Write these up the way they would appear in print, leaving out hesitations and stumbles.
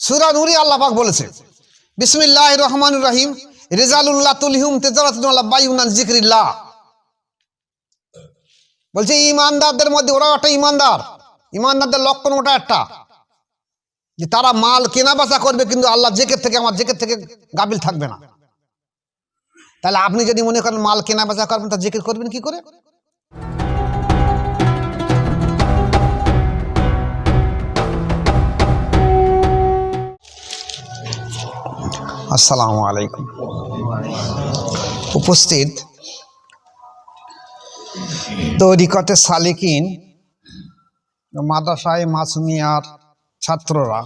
সূরা নূরে আল্লাহ পাক বলেছে, বিসমিল্লাহির রহমানির রহিম, রিজালুল্লাহ তুলহিম তিজারাতুন আলা বাইউন আন যিকরিল্লাহ। বলছে ইমানদারদের মধ্যে ওরা একটা ইমানদারদের লক্ষণ ওটা একটা, যে তারা মাল কেনা বেচা করবে কিন্তু আল্লাহ আমার জিকির থেকে গাফিল থাকবে না। তাহলে আপনি যদি মনে করেন মাল কেনা বেচা করবেন, তা জিকির করবেন কি করে? আসসালামু আলাইকুম। উপস্থিত তরিকতে সালিকিন মাদ্রাসায়ে মাসুমিয়ার ছাত্ররা,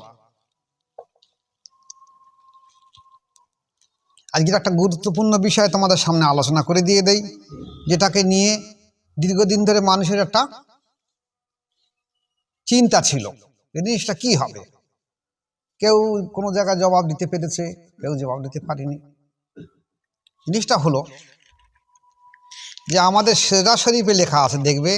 আজকের একটা গুরুত্বপূর্ণ বিষয় তোমাদের সামনে আলোচনা করে দিয়ে দেই, যেটাকে নিয়ে দীর্ঘদিন ধরে মানুষের একটা চিন্তা ছিল, এই জিনিসটা কি হবে। কেউ কোনো জায়গায় জবাব দিতে পেরেছে, কেউ জবাব দিতে পারেনি। জিনিসটা হলো যে আমাদের সেরা শরীফে লেখা আছে, দেখবে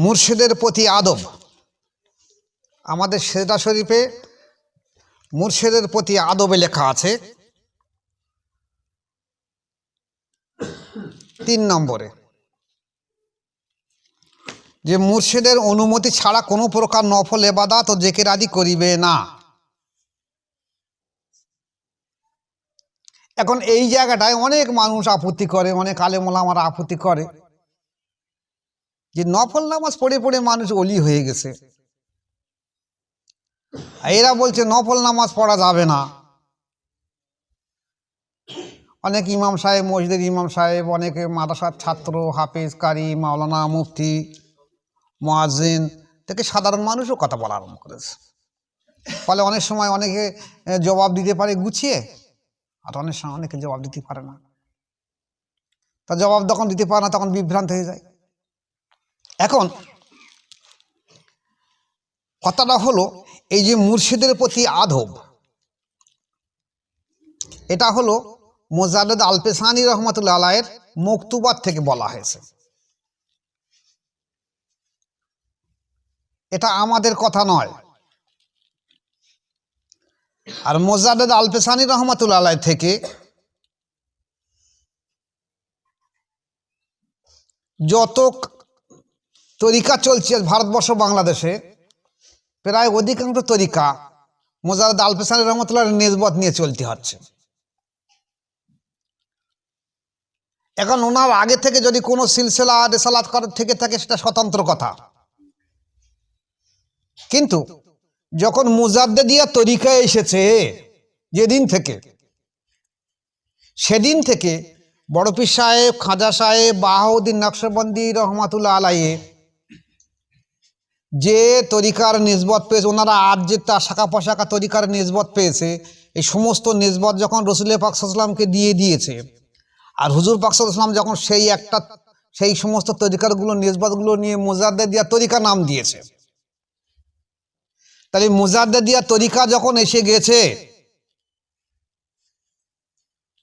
মুর্শিদের প্রতি আদব। আমাদের সেরা শরীফে মুর্শিদের প্রতি আদবে লেখা আছে 3 নম্বরে, যে মুর্শিদের অনুমতি ছাড়া কোনো প্রকার নফল ইবাদত ও জিকির আদি করিবে না। এখন এই জায়গাটায় অনেক মানুষ আপত্তি করে, অনেক আলেম ওলামারা আপত্তি করে যে নফল নামাজ পড়ে পড়ে মানুষ ওলি হয়ে গেছে। এরা বলছে নফল নামাজ পড়া যাবে না। অনেক ইমাম সাহেব, মসজিদের ইমাম সাহেব, অনেকে মাদ্রাসার ছাত্র, হাফেজ, কারি, মাওলানা, মুফতি, মুয়াজ্জিন থেকে সাধারণ মানুষও কথা বলা আরম্ভ করেছে। ফলে অনেক সময় অনেকে জবাব দিতে পারে গুছিয়ে, আর অনেক সময় অনেকে জবাব দিতে পারে না। তা জবাব যখন দিতে পারে না তখন বিভ্রান্ত হয়ে যায়। এখন কথাটা হলো, এই যে মুর্শিদের প্রতি আদব, এটা হলো মুজাদ্দেদ আল-পেশানী রহমাতুল্লাহ আলাইহির মকতুবাত থেকে বলা হয়েছে। এটা আমাদের কথা নয়। আর মুজাদ্দেদ আল-পেশানী রহমাতুল্লাহ আলাইহি থেকে যত তরিকা চলছে ভারতবর্ষ, বাংলাদেশে প্রায় অধিকাংশ তরিকা মুজাদ্দেদ আল-পেশানী রহমাতুল্লাহর নিসবত নিয়ে চলতে হচ্ছে। এখন ওনার আগে থেকে যদি কোনো সিলসিলা রিসালাত করার থেকে থাকে সেটা স্বতন্ত্র কথা, কিন্তু যখন মুজাদ্দেদিয়া তরিকা এসেছে যেদিন থেকে, সেদিন থেকে বড় পীর সাহেব, খাজা সাহেব, বাহাউদ্দিন নকশবন্দি রহমাতুল্লাহ আলাইহি যে তরিকার নিসবত পেয়েছে, ওনারা আর যে শাখা প্রশাখা তরিকার নিসবত পেয়েছে, এই সমস্ত নিসবত যখন রসুল পাক সাল্লাল্লাহু আলাইহি ওয়াসাল্লামকে দিয়ে দিয়েছে, আর হুজুর পাক সাল্লাল্লাহু আলাইহি ওয়াসাল্লাম যখন সেই সমস্ত তরিকারগুলো নিসবতগুলো নিয়ে মুজাদ্দেদিয়া তরিকা নাম দিয়েছে, তাহলে মুজাদ্দেদিয়া তরিকা যখন এসে গেছে,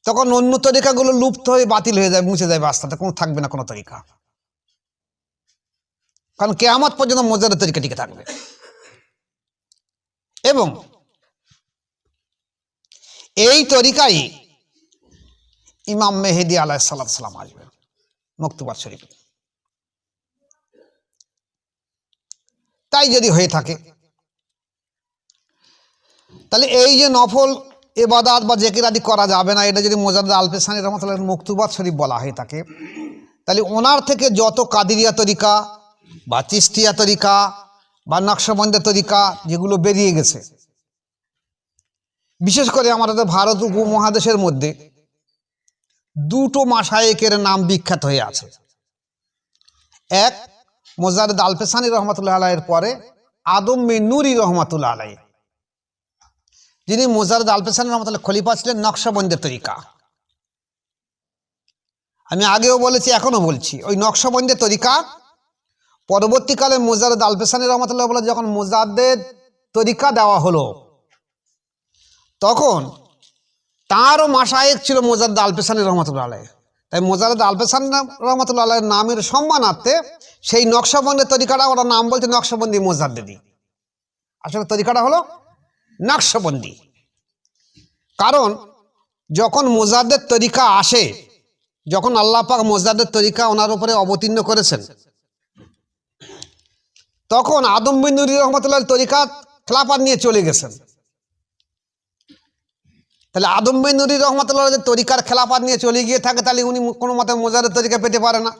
তখন অন্য তরিকাগুলো লুপ্ত হয়ে বাতিল হয়ে যায়, মুছে যায়, বাস্তাতে কোনো থাকবে না কোনো তরিকা। কারণ কিয়ামত পর্যন্ত মুজাদ্দেদ তরিকা টিকে থাকবে। এবং এই তরিকাই ইমাম মেহেদী আলাইহিস সালাম আসবেন মকতুবাত শরীফে। তাই যদি হয়ে থাকে, তাহলে এই যে নফল ইবাদত বা জিকির আদি করা যাবে না, এটা যদি মুজাদ্দেদ আল-পেশানী রহমাতুল্লাহর মকতুবাত শরীফ বলা হয়ে থাকে, তাহলে ওনার থেকে যত কাদিরিয়া তরিকা বা চিশতিয়া তরিকা বা নকশবন্দি তরিকা যেগুলো বেরিয়ে গেছে, বিশেষ করে আমাদের ভারত উপমহাদেশের মধ্যে দুটো মাশায়েখের নাম বিখ্যাত হয়ে আছে। এক মুজাদ্দেদ আল-পেশানী রহমাতুল্লাহ আলাইহির পরে আদম মে নূরি রহমাতুল্লাহ আলাইহি, যিনি মুজাদ্দেদ আল-পেশানী রহমাতুল্লাহ খলিফা ছিলেন নকশবন্দি তরিকা। আমি আগেও বলেছি, এখনও বলছি, ওই নকশবন্দের তরিকা পরবর্তীকালে মোজাদ্দেদ আলপেসানী রহমতুল্লাহ বলে যখন মোজাদ্দেদ তরিকা দেওয়া হলো, তখন তাঁরও মাশায়েখ ছিল মোজাদ্দেদ আলপেসানী রহমতুল্লাহ আলাইহি। তাই মোজাদ্দেদ আলপেসানী রহমতুল্লাহ আলাইহির নামের সম্মানার্থে সেই নকশবন্দের তরিকাটা ওরা নাম বলছে নকশবন্দি মোজাদ্দেদি। আসলে তরিকাটা হলো নকশবন্দি। কারণ যখন মোজাদ্দেদ তরিকা আসে, যখন আল্লাহ পাক মোজাদ্দেদ তরিকা ওনার উপরে অবতীর্ণ করেছেন, তখন আদম বিন নুরি রহমতুল্লাহ তরিকা খেলাফত নিয়ে চলে গেছেন। তাহলে আদম বিন নুরি রহমতুল্লাহ যে তরিকার খেলাফত নিয়ে চলে গিয়ে থাকে, তাহলে উনি কোনো মতে মোজাদ্দেদ তরিকা পেতে পারে না,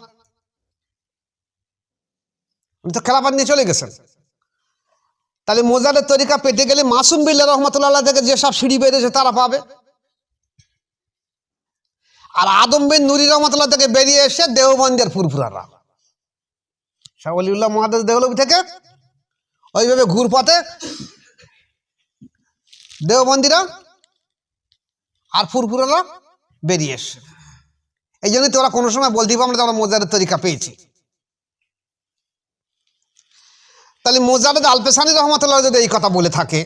উনি তো খেলাফত নিয়ে চলে গেছেন। তাহলে মোজাদ্দেদ তরিকা পেতে গেলে মাসুম বিল্লাহ রহমতুল্লাহ থেকে যেসব সিঁড়ি বেরিয়েছে তারা পাবে, আর আদম বিন নুরি রহমতুল্লাহ থেকে বেরিয়ে এসে দেওবন্দের ফুরফুরারা, শাহ ওলিউল্লাহ মুহাদ্দিস দেহলভী থেকে ওইভাবে ঘুরপথে দেওবন্দিরা আর ফুরফুরারা বেরিয়ে এসে। এই জন্যই তো ওরা কোনো সময় বলতে পারবে না আমরা মোজাদ্দেদ তরিকা পেয়েছি। তাহলে মোজাদ্দেদ আলপেসানী রহমতুল্লাহ যদি এই কথা বলে থাকে,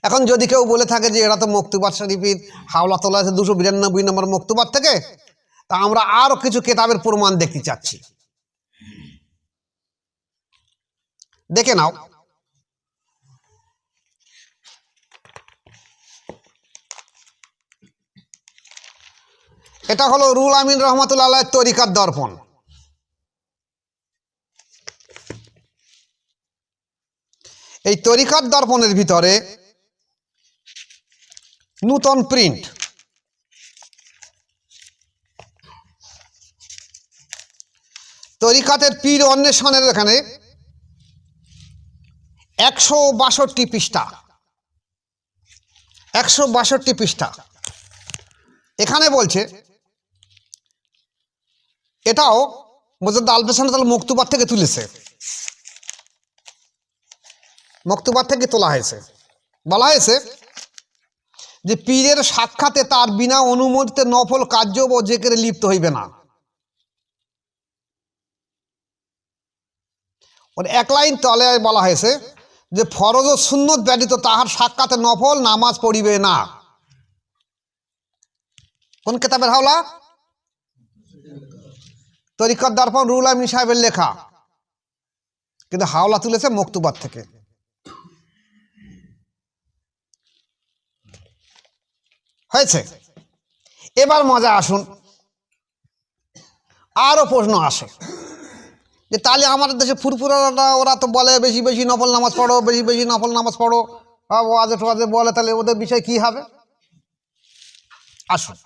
এখন যদি কেউ বলে থাকে যে এরা তো মকতুবাত শরীফের হাওলা তোলা আছে 292 নম্বর মকতুবাত থেকে, তা আমরা আরো কিছু কেতাবের প্রমাণ দেখতে চাচ্ছি। দেখে নাও, এটা হলো রুহুল আমিন রহমতুল্লাহ আলাইহির তরিকার দর্পণ। এই তরিকার দর্পণের ভিতরে নূতন প্রিন্ট, তরিকাতের পীর অন্বেষণের এখানে 162 পৃষ্ঠা, 162 পৃষ্ঠা। এখানে বলছে, এটাও মোজাদ্দেদ আলপেসানী মকতুবাত থেকে তুলেছে, মকতুবাত থেকে তোলা হয়েছে। বলা হয়েছে যে পীরের সাক্ষাতে তার বিনা অনুমতিতে নফল কার্য ও জিকিরে লিপ্ত হইবে না। ওর এক লাইন তলে বলা হয়েছে যে ফরজ ও সুন্নত ব্যতীত তাহার সাক্ষাতে নফল নামাজ পড়িবে না। কোন কিতাবের হাওলা? তরিকাত দর্পণ, রুহুল আমিন সাহেবের লেখা, কিন্তু হাওলা তুলেছে মকতুবাত থেকে। হয়েছে। এবার মজা আসুন, আরো প্রশ্ন আসে যে তাহলে আমাদের দেশে ফুরফুরারা ওরা তো বলে বেশি বেশি নফল নামাজ পড়ো, বেশি বেশি নফল নামাজ পড়ো, ওয়াজে টোয়াজে বলে, তাহলে ওদের বিষয় কি হবে? আসুন,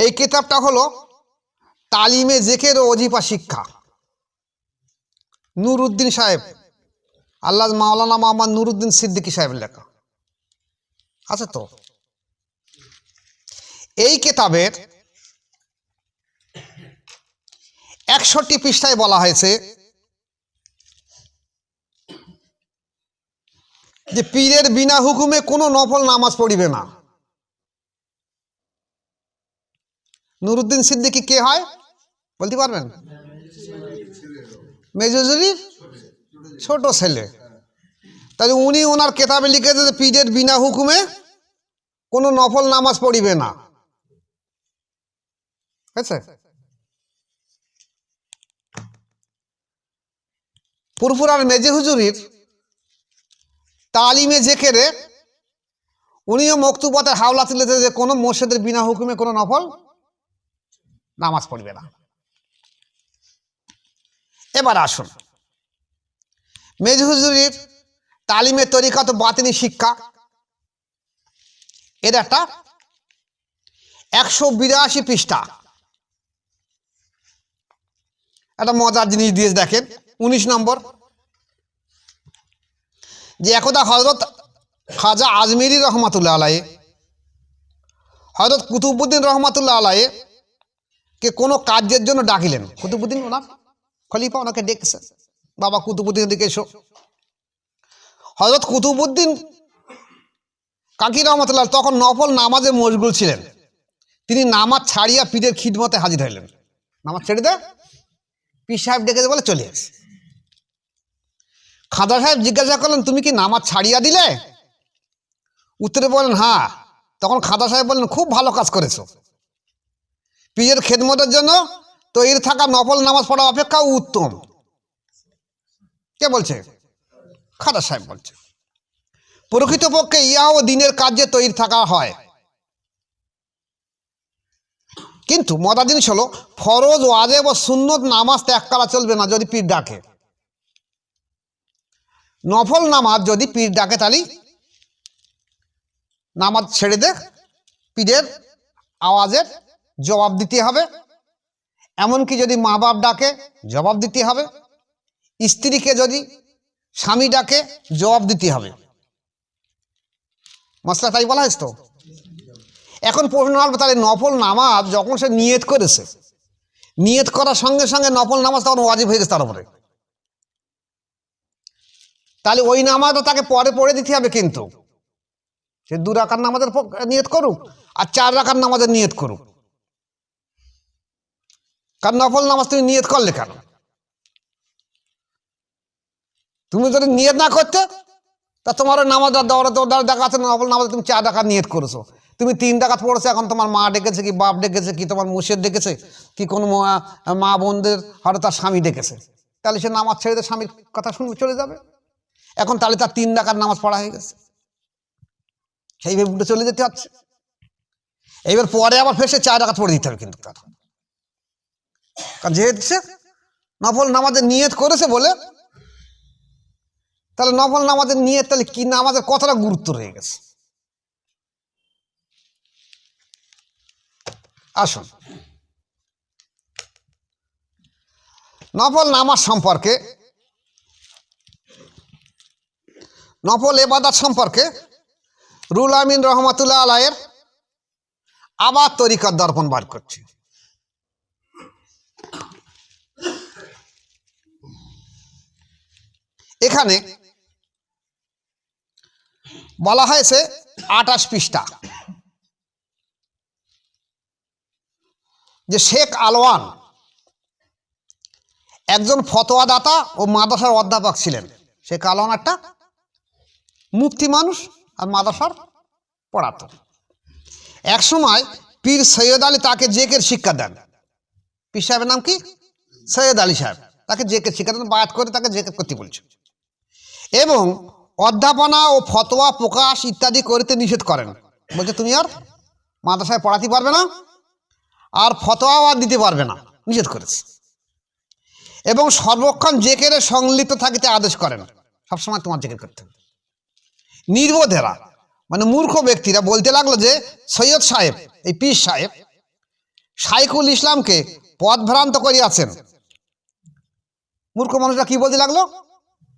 এই কিতাবটা হলো তালিমে জেকের ও ওজিফা শিক্ষা, নুরউদ্দিন সাহেব, আল্লাহ মাওলানা মোহাম্মদ নুরউদ্দিন সিদ্দিকী সাহেবের লেখা আছে। তো এই কিতাবের 61 পৃষ্ঠায় বলা হয়েছে যে পীরের বিনা হুকুমে কোনো নফল নামাজ পড়িবে না। নুরউদ্দিন সিদ্দিকী কে হয় বলতে পারবেন? মেজুজুরির ছোট ছেলে। তাহলে উনি ওনার কেতাবে লিখেছে যে পীরের বিনা হুকুমে কোনো নফল নামাজ পড়িবে না। হয়েছে? ফুরফুরার মেজে হুজুরির তালিমে জেকেরে উনিও মকতুবাতের হাওলা তুলেছে যে কোনো মোর্শেদের বিনা হুকুমে কোনো নফল নামাজ পড়বে না। এবার আসুন, মেজে হুজুরির তালিমে তরিকাত বাতিনি শিক্ষা, এর একটা 182 পৃষ্ঠা একটা মজার জিনিস দিয়েছে, দেখেন 19 নম্বর, যে একদা হযরত খাজা আজমিরি রহমাতুল্লাহ আলাইহি হযরত কুতুবউদ্দিন রহমাতুল্লাহ আলাইহি কে কোনো কাজের জন্য ডাকিলেন। কুতুবউদ্দিন ওনার খলিফা, ওনাকে ডেকেছেন, বাবা কুতুবউদ্দিন দিকে এসো। হযরত কুতুবউদ্দিন কাকি রহমতুল্লাহ তখন নফল নামাজে মশগুল ছিলেন। তিনি নামাজ ছাড়িয়া পীরের খিদমতে হাজির হইলেন। নামাজ ছেড়ে দে, পীর সাহেব ডেকে বলে চলে এস। খাজা সাহেব জিজ্ঞাসা করলেন, তুমি কি নামাজ ছাড়িয়া দিলে? উত্তরে বলেন, হ্যাঁ। তখন খাজা সাহেব বললেন, খুব ভালো কাজ করেছো। পীরের খেদমতের জন্য তৈরি থাকা নফল নামাজ পড়া অপেক্ষা উত্তম। কে বলছে? খাজা সাহেব বলছে। প্রকৃতপক্ষে ইহাও দিনের কাজে তৈরি থাকা হয়, কিন্তু মজার জিনিস হলো ফরজ, ওয়াজিব ও সুন্নত নামাজ ত্যাগ করা চলবে না যদি পীর ডাকে। নফল নামাজ যদি পীর ডাকে তাহলে নামাজ ছেড়ে দে, পীরের আওয়াজের জবাব দিতে হবে। এমনকি যদি মা বাপ ডাকে জবাব দিতে হবে, স্ত্রীকে যদি স্বামী ডাকে জবাব দিতে হবে। মশলা তাই বলা হয়েছে তো। এখন প্রশ্ন আসবে, তাহলে নফল নামাজ যখন সে নিয়ত করেছে, নিয়ত করার সঙ্গে সঙ্গে নফল নামাজ তখন ওয়াজিব হয়ে গেছে তার উপরে, তাহলে ওই নামাজটা তাকে পরে পড়ে দিতে হবে। কিন্তু সে 2 রাকাত নামাজের নিয়ত করুক আর 4 রাকাত নামাজের নিয়ত করুক, কারণ নফল নামাজ তুমি নিয়ত করলে কেন? তুমি যদি নিয়ত না করতে তা তোমার নামাজ দেখা আছে নফল নামাজ তুমি 4 রাকাত নিয়ত করেছো, তুমি 3 রাকাত পড়েছো, এখন তোমার মা ডেকেছে কি বাপ ডেকেছে কি তোমার মুর্শিদ ডেকেছে কি কোনো মা বোনদের হয়তো তার স্বামী ডেকেছে, তাহলে সে নামাজ ছেড়ে দিয়ে স্বামীর কথা শুনবে চলে যাবে। এখন তাহলে তার 3 রাকাত নামাজ পড়া হয়ে গেছে, সেইভাবে উঠে চলে যেতে হচ্ছে। এইবার পরে আবার ফের সে 4 রাকাত পড়ে দিতে হবে কিন্তু তার, কারণ যেহেতু সে নফল নামাজের নিয়ত করেছে বলে, তাহলে নফল নামাজের নিয়ত তাহলে কি নামাজের কতটা গুরুত্ব রয়ে গেছে। আসুন নফল নামাজ সম্পর্কে, নফল ইবাদত সম্পর্কে রুহুল আমিন রহমাতুল্লাহ আলাইহির আবার তরিকার দর্পণ বার করছি। এখানে বলা হয়েছে 28 পৃষ্ঠা যে শেখ আলওয়ান একজন ফতোয়াদাতা ও মাদ্রাসার অধ্যাপক ছিলেন। শেখ আলওয়ান একটা মুফতি মানুষ আর মাদ্রাসার পড়াতো। এক সময় পীর সৈয়দ আলী তাকে জেকের শিক্ষা দেন। পীর সাহেবের নাম কি? সৈয়দ আলী সাহেব। তাকে জেকের শিক্ষা দেন, বায়াত করে তাকে জেকের করতে বলছে, এবং অধ্যাপনা ও ফতোয়া প্রকাশ ইত্যাদি করতে নিষেধ করেন। বলছে তুমি আর মাদ্রাসায় পড়াতে পারবে না, আর ফতোয়াও আর দিতে পারবে না, নিষেধ করেছে। এবং সর্বক্ষণ জেকেরে সংলিপ্ত থাকিতে আদেশ করেন, সবসময় তোমার জেকের করতে হবে। নির্বোধেরা মানে মূর্খ ব্যক্তিরা বলতে লাগলো যে সৈয়দ সাহেব, এই পীর সাহেব শাইখুল ইসলামকে পথভ্রান্ত করিয়াছেন। মূর্খ মানুষরা কি বলতে লাগলো?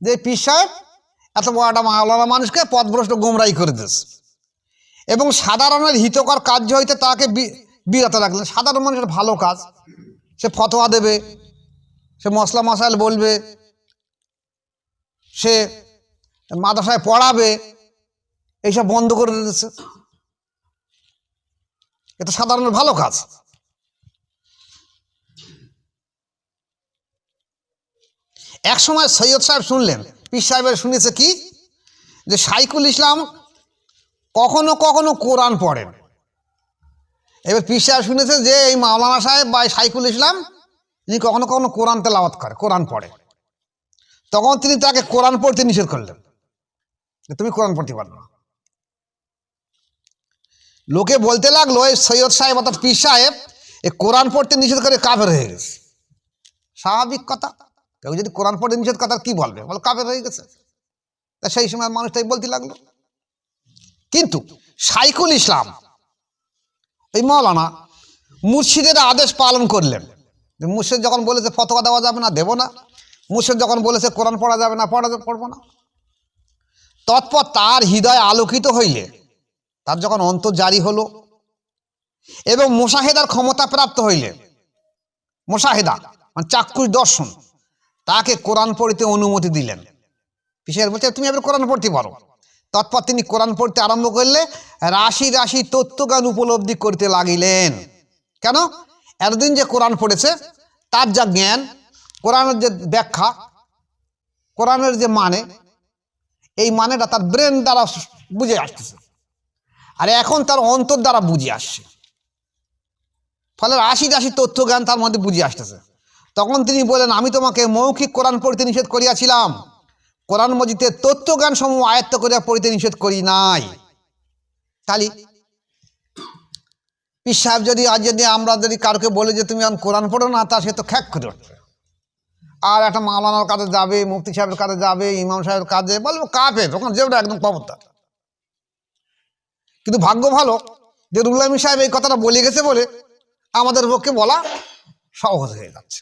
যে পীর সাহেব এত বড় একটা মাওলানা মানুষকে পথভ্রষ্ট গোমরাহি করে দিস, এবং সাধারণের হিতকর কার্য হইতে তাকে বিরত রাখলেন। সাধারণ মানুষের ভালো কাজ, সে ফতোয়া দেবে, সে মশলা মশাইল বলবে, সে মাদ্রাসায় পড়াবে, এইসব বন্ধ করে দিয়েছে। এটা সাধারণের ভালো কাজ। এক সময় সৈয়দ সাহেব শুনলেন, পীর সাহেবের শুনেছে কি, যে শাইখুল ইসলাম কখনো কখনো কোরআন পড়েন। এবার পীর সাহেব শুনেছে যে এই মাওলানা সাহেব বা শাইখুল ইসলাম ইনি কখনো কখনো কোরআন তেলাওয়াত করে, কোরআন পড়ে। তখন তিনি তাকে কোরআন পড়তে নিষেধ করলেন, তুমি কোরআন পড়তে পারবে না। লোকে বলতে লাগলো এই সৈয়দ সাহেব অর্থাৎ পীর সাহেব এই কোরআন পড়তে নিষেধ করে কাফের হয়ে গেছে। স্বাভাবিক কথা, কেউ যদি কোরআন পড়তে নিষেধ কথা কি বলবে, বল কাফের হয়ে গেছে। তা সেই সময় মানুষ তাই বলতে লাগলো। কিন্তু শাইখুল ইসলাম এই মাওলানা মুর্শিদের আদেশ পালন করলেন। মুর্শিদ যখন বলেছে ফতোয়া দেওয়া যাবে না, দেব না। মুর্শিদ যখন বলেছে কোরআন পড়া যাবে না, পড়বো না। তৎপর তার হৃদয় আলোকিত হইলে, তার যখন অন্তর জারি হলো এবং মুশাহেদার ক্ষমতা প্রাপ্ত হইলে, মুশাহেদা মানে চাক্ষুষ দর্শন, তাকে কোরআন পড়িতে অনুমতি দিলেন। পিসের বলছে তুমি এবার কোরআন পড়তে পারো। তৎপর তিনি কোরআন পড়তে আরম্ভ করলে রাশি রাশি তত্ত্বজ্ঞান উপলব্ধি করতে লাগিলেন। কেন? এতদিন যে কোরআন পড়েছে তার যা জ্ঞান, কোরআনের যে ব্যাখ্যা, কোরআনের যে মানে, এই মানেটা তার ব্রেন দ্বারা বুঝে আসতেছে, আর এখন তার অন্তর দ্বারা বুঝে আসছে। ফলে রাশি রাশি তথ্যজ্ঞান তার মধ্যে বুঝে আসতেছে। তখন তিনি বলেন, আমি তোমাকে মৌখিক কোরআন পড়তে নিষেধ করিয়াছিলাম, কোরআন মজিদের তত্ত্বজ্ঞান সমূহ আয়ত্ত করিয়া পড়িতে নিষেধ করি নাই। তাহলে পীর সাহেব যদি আজ যদি আমরা যদি কারোকে বলে যে তুমি এখন কোরআন পড়ো না, তা সে তো খ্যাক করে উঠবে, আর একটা মাওলানার কাছে যাবে, মুফতি সাহেবের কাছে যাবে, ইমাম সাহেবের কাছে, বলবো কাফের, তখন যেটা একদম খবরদার। কিন্তু ভাগ্য ভালো যে রুহুল আমিন সাহেব এই কথাটা বলে গেছে বলে আমাদের পক্ষে বলা সহজ হয়ে যাচ্ছে।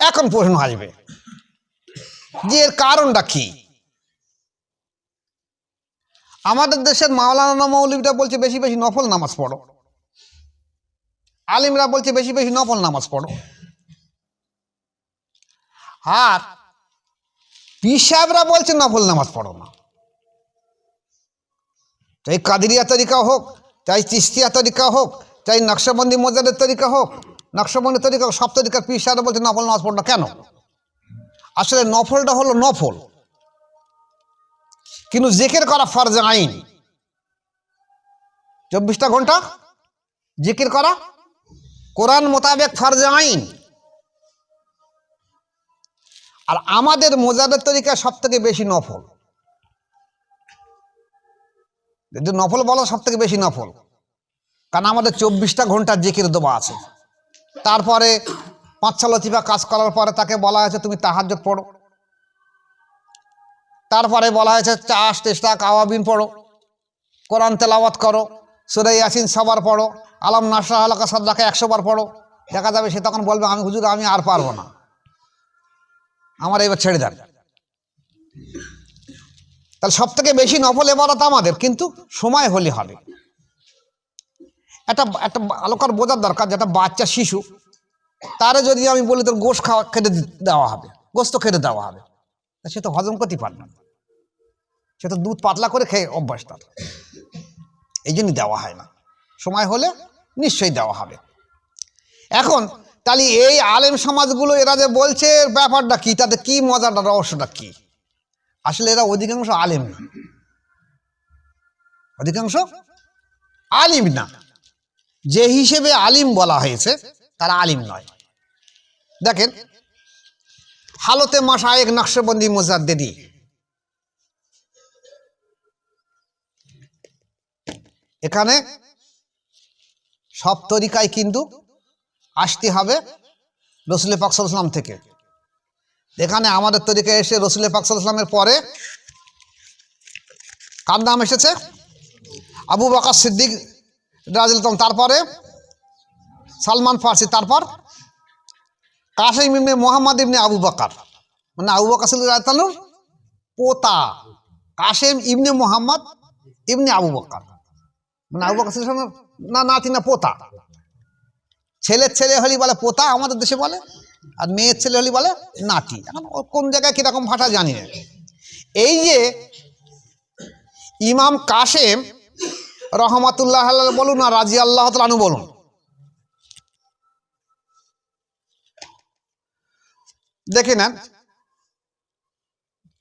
এখন প্রশ্ন আসবে যে এর কারণটা কি? আমাদের দেশের মাওলানা মৌলবীরা বলছে বেশি বেশি নফল নামাজ পড়ো, আলিমরা বলছে বেশি বেশি নফল নামাজ পড়ো, আর পীর সাহেবরা বলছে নফল নামাজ পড়ো না। চাই কাদিরিয়া তরিকা হোক, চাই চিস্তিয়া তরিকা হোক, চাই নকশবন্দি মোজাদের তরিকা হোক, নকশবন্দি তরিকা হোক, সব তরিকার পীর সাহেবরা বলছে নফল নামাজ পড়ো না। কেন? আসলে নফলটা হলো নফল, কিন্তু জিকির করা ফরজ আইন। 24টা ঘন্টা জিকির করা কোরআন মোতাবেক ফরজ আইন। আর আমাদের মোজাদের তরিকা সব থেকে বেশি নফল। যদি নফল বলো সব থেকে বেশি নফল, কারণ আমাদের 24টা ঘন্টা জিকির দেওয়া আছে। তারপরে 5 লতিফা কাজ করার পরে তাকে বলা হয়েছে তুমি তাহাজ্জুদ পড়ো, তারপরে বলা হয়েছে 4 আওয়াবিন পড়ো, কোরআন তেলাওয়াত করো, সূরা ইয়াসিন সবার পড়ো, আলাম নাশরাহ লাকা সাদরাকা 100 বার পড়ো। দেখা যাবে সে তখন বলবে আমি হুজুর আমি আর পারবো না, আমার এবার ছেড়ে দেন। তাহলে সব থেকে বেশি নফল ইবাদত আমাদের, কিন্তু সময় হলে হবে। একটা ভালো করে বোঝার দরকার, যেটা বাচ্চা শিশু, তারে যদি আমি বলি তোর গোশ খেতে দেওয়া হবে, গোস্ত খেতে দেওয়া হবে, সে তো হজম করতে পারবে না, সে তো দুধ পাতলা করে খেয়ে অভ্যাস তার, এই জন্যই দেওয়া হয় না। সময় হলে নিশ্চয়ই দেওয়া হবে। এখন তাহলে এই আলেম সমাজগুলো এরা যে বলছে ব্যাপারটা কি, তাদের কি মজাটা, রহস্যটা কি? আসলে এরা অধিকাংশ আলেম না, অধিকাংশ আলিম না। যে হিসেবে আলিম বলা হয়েছে তারা আলিম নয়। দেখেন, হালতে মাশায়েখ নকশবন্দি মুজাদ্দিদি, এখানে সব তরিকায় কিন্তু আসতে হবে রসুল পাক সাল্লাল্লাহু আলাইহি ওয়াসাল্লাম থেকে। এখানে আমাদের তরিকায় এসে রসুল পাক সাল্লাল্লাহু আলাইহি ওয়াসাল্লামের পরে কার নাম এসেছে? আবু বকর সিদ্দিক রাদিয়াল্লাহু আনহু, তারপরে সালমান ফারসি, তারপর কাসিম ইবনে মুহাম্মদ ইবনে আবু বকর, মানে আবু বকর সিদ্দিক রাদিয়াল্লাহু আনহুর পোতা কাসিম ইবনে মুহাম্মদ ইবনে আবু বকর, মানে আবু বকর সিদ্দিক না নাতি না পোতা। ছেলের ছেলে হলি বলে পোতা আমাদের দেশে বলে, আর মেয়ের ছেলে হলি বলে নাতি। এখন কোন জায়গায় কিরকম ভাষা জানি না। এই যে ইমাম কাসেম রহমাতুল্লাহ বলুন আর রাদিয়াল্লাহু তাআলা আনহু বলুন, দেখে নেন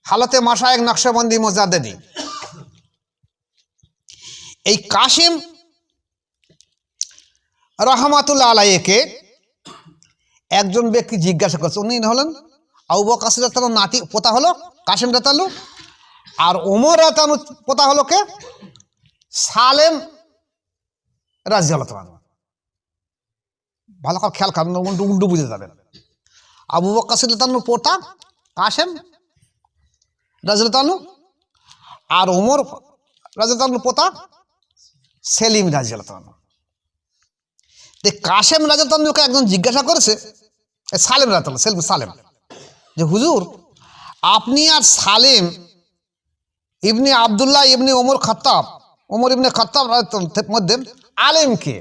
হালতে মাশায়েখ নকশবন্দি মুজাদ্দিদি, এই কাসেম রহমাতুল্লাহ আলাইহিকে একজন ব্যক্তি জিজ্ঞাসা করছে, উনি হলেন আবু বকর সিদ্দিক রাদিয়াল্লাহু নাতি, পোতা হলো কাসেম রাদিয়াল্লাহু, আর ওমর রাদিয়াল্লাহু পোতা হলো কে? সালেম রাদিয়াল্লাহু। ভালো করে খেয়াল করেন, উল্টো বুঝে যাবেন। আবু বকর সিদ্দিক রাদিয়াল্লাহু পোতা কাসেম রাদিয়াল্লাহু, আর ওমর রাদিয়াল্লাহু পোতা সেলিম রাদিয়াল্লাহু। কাসেম রাদিয়াল্লাহুকে একজন জিজ্ঞাসা করেছে, সালেম রাদিয়াল্লাহু সালেম, যে হুজুর আপনি আর সালেম ইবনে আব্দুল্লাহ ইবনে ওমর ইবনে খাত্তাব মধ্যে আলেম কে?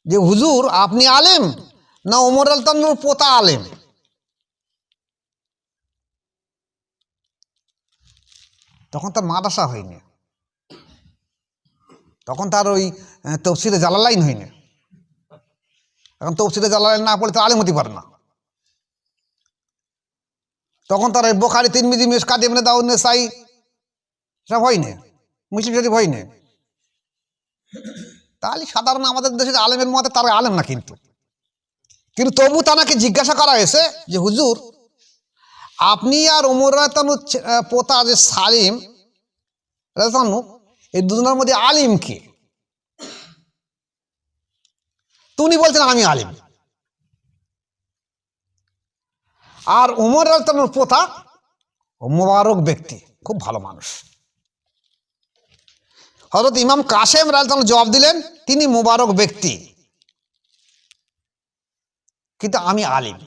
যে হুজুর আপনি আলেম না ওমর রাদিয়াল্লাহুর পোতা আলেম? তখন তার মাদ্রাসা হয়নি, তখন তার ওই তফসিরে জালালাইন হয়নি। এখন তফসিরে জালালাইন না পড়লে তার আলেম হতে পারে না। তখন তার ওই বোখারি, তিরমিজি, মিশকাত, ইবনে দাউদ, নেসাই সব হয়নি, মুসলিম শরীফ হয়নি। তাহলে সাধারণ আমাদের দেশের আলেমের মতে তার আলেম না, কিন্তু তবু তাকে জিজ্ঞাসা করা হয়েছে যে হুজুর, আপনি আর ওমর রাদিয়াল্লাহু পোতা যে সালিম রাদিয়াল্লাহু, এই দুজনের মধ্যে আলিম কে? উনি বলছেন আমি আলিম। আর ওমর রাদিয়াল্লাহু পোতা মোবারক ব্যক্তি, খুব ভালো মানুষ। হযরত ইমাম কাসেম রাদিয়াল্লাহু জবাব দিলেন, তিনি মোবারক ব্যক্তি, কিন্তু আমি আলিম।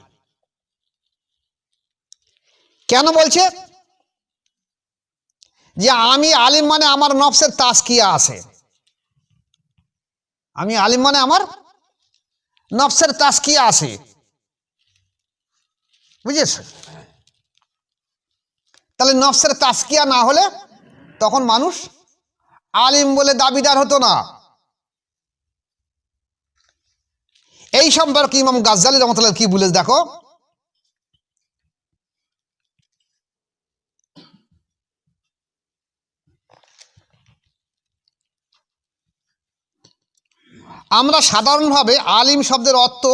কেন বলছে যে আমি আলিম মানে আমার নফসের তাজকিয়া আছে, আমি আলিম মানে আমার নফসের তাজকিয়া আছে, বুঝেছ? তাহলে নফসের তাজকিয়া না হলে তখন মানুষ আলিম বলে দাবিদার হতো না। এই সম্পর্কে ইমাম গাজ্জালী রাহমাতুল্লাহ কি বলে দেখো, আমরা সাধারণভাবে আলিম শব্দের অর্থ